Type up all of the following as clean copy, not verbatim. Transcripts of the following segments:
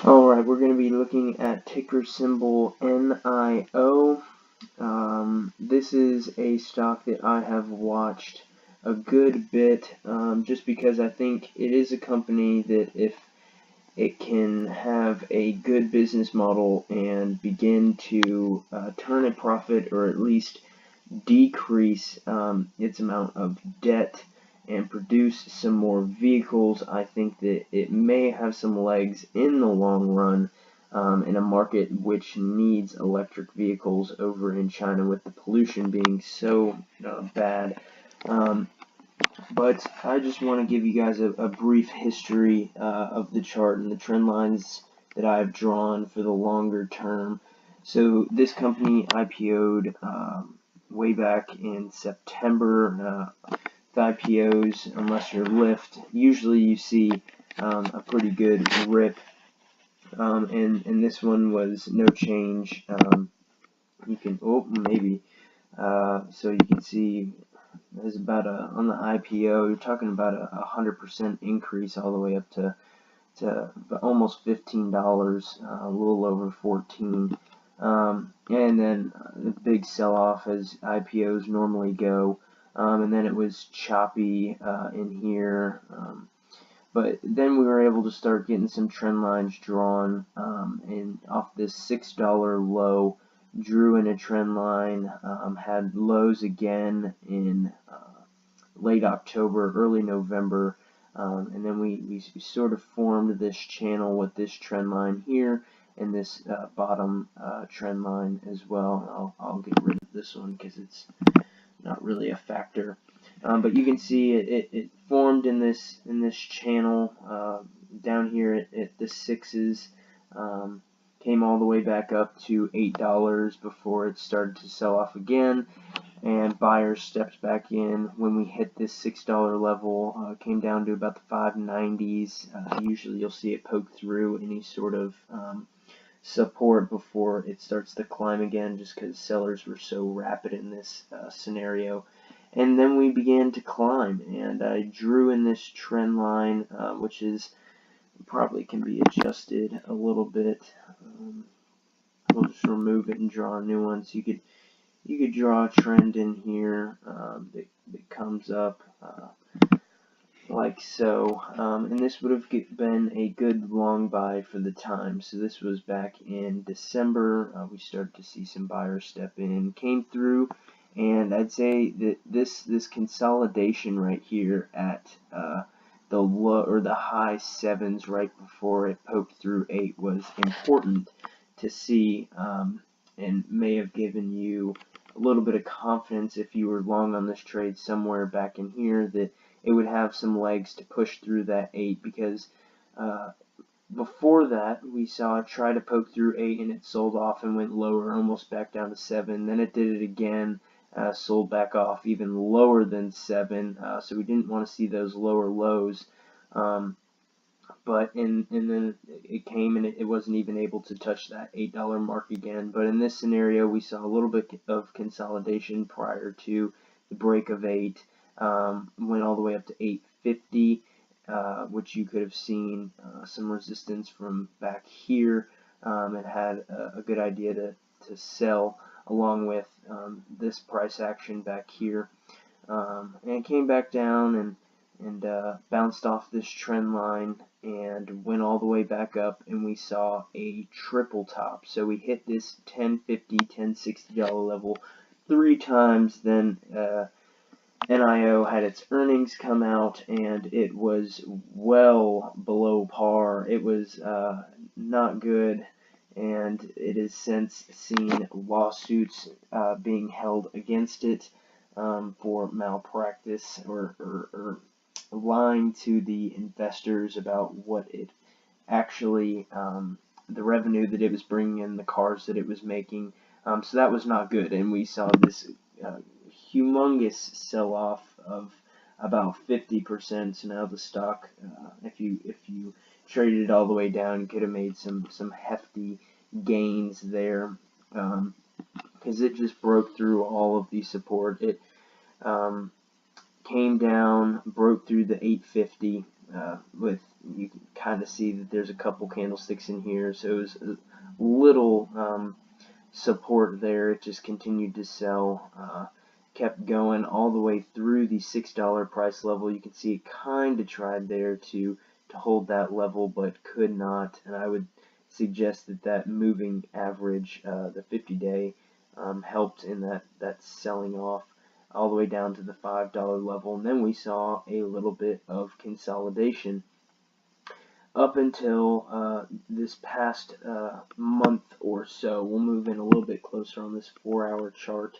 Alright, we're going to be looking at ticker symbol NIO. This is a stock that I have watched a good bit, just because I think it is a company that if it can have a good business model and begin to turn a profit, or at least decrease its amount of debt and produce some more vehicles, I think that it may have some legs in the long run, in a market which needs electric vehicles over in China, with the pollution being so bad. But I just want to give you guys a brief history of the chart and the trend lines that I've drawn for the longer term. So this company IPO'd way back in September. The IPOs, unless you're Lyft, usually you see a pretty good rip, and this one was no change. You can, so you can see there's about on the IPO, you're talking about a 100% increase all the way up to almost $15, a little over 14. And then the big sell-off as IPOs normally go, and then it was choppy in here, but then we were able to start getting some trend lines drawn, and off this $6 low, drew in a trend line, had lows again in late October, early November, and then we sort of formed this channel with this trend line here and this bottom trend line as well. I'll get rid of this one because it's not really a factor. But you can see it formed in this channel down here at the sixes, came all the way back up to $8 before it started to sell off again, and buyers stepped back in when we hit this $6 level. Came down to about the 590s. Usually you'll see it poke through any sort of support before it starts to climb again, just because sellers were so rapid in this scenario. And then we began to climb, and I drew in this trend line, which is probably can be adjusted a little bit. We'll just remove it and draw a new one. So you could draw a trend in here that comes up like so, and this would have been a good long buy for the time. So this was back in December. We started to see some buyers step in, came through, and I'd say that this consolidation right here at the low or the high sevens right before it poked through 8 was important to see, and may have given you a little bit of confidence if you were long on this trade somewhere back in here that it would have some legs to push through that 8, because before that we saw it try to poke through 8 and it sold off and went lower, almost back down to 7. Then it did it again, sold back off even lower than 7, so we didn't want to see those lower lows. But and then it came and it wasn't even able to touch that $8 mark again. But in this scenario, we saw a little bit of consolidation prior to the break of 8. Went all the way up to 850, which you could have seen some resistance from back here, and had a good idea to sell along with this price action back here. And it came back down and bounced off this trend line and went all the way back up, and we saw a triple top. So we hit this $10.50, $10.60 level 3 times. Then NIO had its earnings come out, and it was well below par. It was not good, and it has since seen lawsuits being held against it for malpractice or lying to the investors about what it actually, the revenue that it was bringing in, the cars that it was making. So that was not good, and we saw this humongous sell-off of about 50%. So now the stock, if you traded it all the way down, you could have made some hefty gains there, because it just broke through all of the support. It came down, broke through the 850 with, you can kind of see that there's a couple candlesticks in here, so it was a little support there. It just continued to sell, kept going all the way through the $6 price level. You can see it kind of tried there to hold that level, but could not, and I would suggest that that moving average, the 50-day, helped in that selling off all the way down to the $5 level, and then we saw a little bit of consolidation up until this past month or so. We'll move in a little bit closer on this 4-hour chart.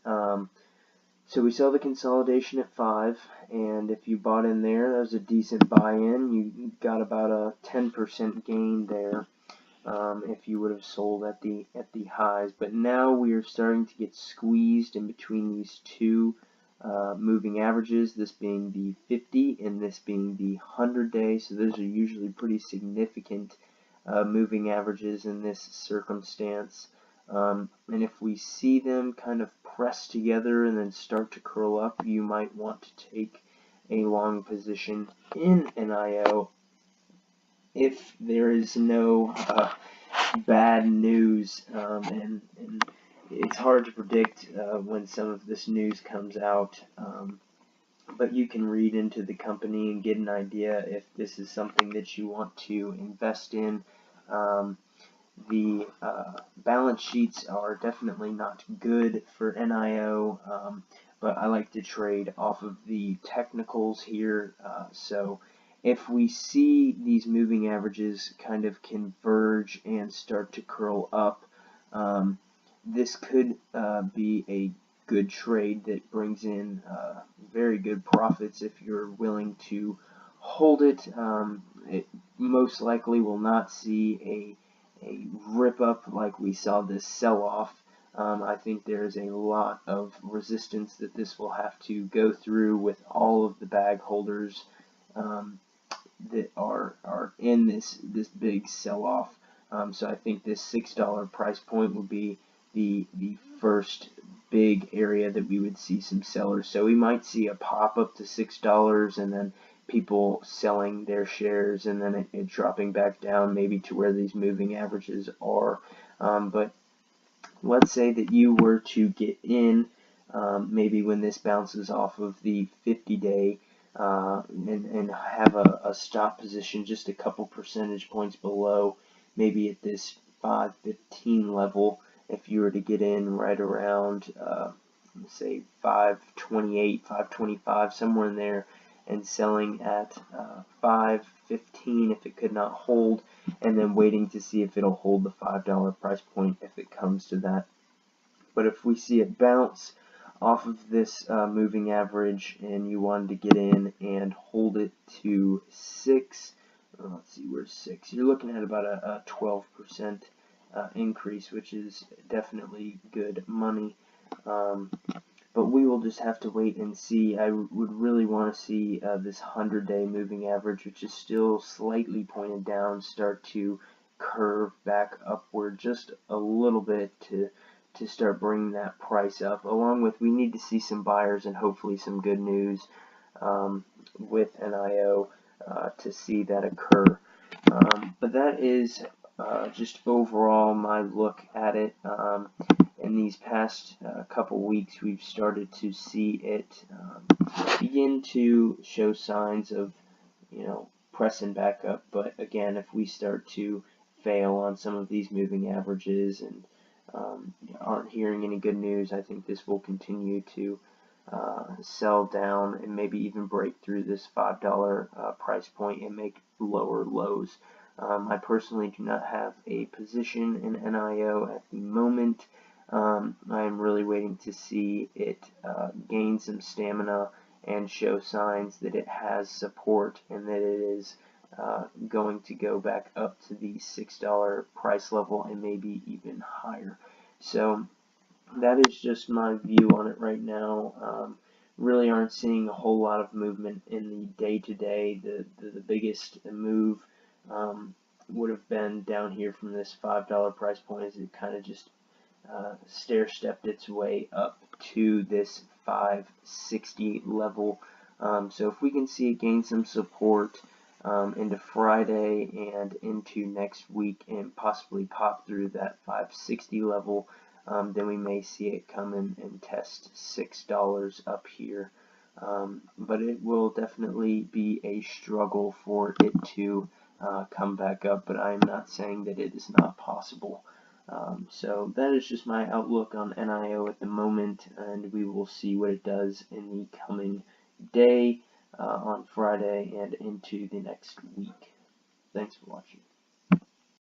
So we saw the consolidation at 5, and if you bought in there, that was a decent buy-in. You got about a 10% gain there if you would have sold at the highs. But now we are starting to get squeezed in between these two moving averages, this being the 50 and this being the 100-day. So those are usually pretty significant moving averages in this circumstance. And if we see them kind of press together and then start to curl up, you might want to take a long position in NIO if there is no bad news, and it's hard to predict when some of this news comes out, but you can read into the company and get an idea if this is something that you want to invest in. The balance sheets are definitely not good for NIO, but I like to trade off of the technicals here. So if we see these moving averages kind of converge and start to curl up, this could be a good trade that brings in very good profits if you're willing to hold it. It most likely will not see a rip up like we saw this sell off. I think there's a lot of resistance that this will have to go through with all of the bag holders that are in this big sell off. So I think this $6 price point would be the first big area that we would see some sellers. So we might see a pop up to $6 and then people selling their shares and then it dropping back down maybe to where these moving averages are. But let's say that you were to get in maybe when this bounces off of the 50-day and have a stop position just a couple percentage points below, maybe at this 515 level. If you were to get in right around say 528, 525, somewhere in there, and selling at 515 if it could not hold, and then waiting to see if it'll hold the $5 price point if it comes to that. But if we see it bounce off of this moving average and you wanted to get in and hold it to 6, let's see, where's 6? You're looking at about a 12% increase, which is definitely good money. But we will just have to wait and see. I would really want to see this 100-day moving average, which is still slightly pointed down, start to curve back upward just a little bit to start bringing that price up. Along with, we need to see some buyers and hopefully some good news with NIO to see that occur. But that is just overall my look at it. In these past couple weeks, we've started to see it begin to show signs of, pressing back up. But again, if we start to fail on some of these moving averages and aren't hearing any good news, I think this will continue to sell down and maybe even break through this $5 price point and make lower lows. I personally do not have a position in NIO at the moment. I am really waiting to see it gain some stamina and show signs that it has support and that it is going to go back up to the $6 price level and maybe even higher. So that is just my view on it right now. Really aren't seeing a whole lot of movement in the day-to-day. The biggest move would have been down here from this $5 price point as it kind of just stair-stepped its way up to this 560 level. So if we can see it gain some support, into Friday and into next week and possibly pop through that 560 level, then we may see it come in and test $6 up here. But it will definitely be a struggle for it to come back up, but I'm not saying that it is not possible. So that is just my outlook on NIO at the moment, and we will see what it does in the coming day on Friday and into the next week. Thanks for watching.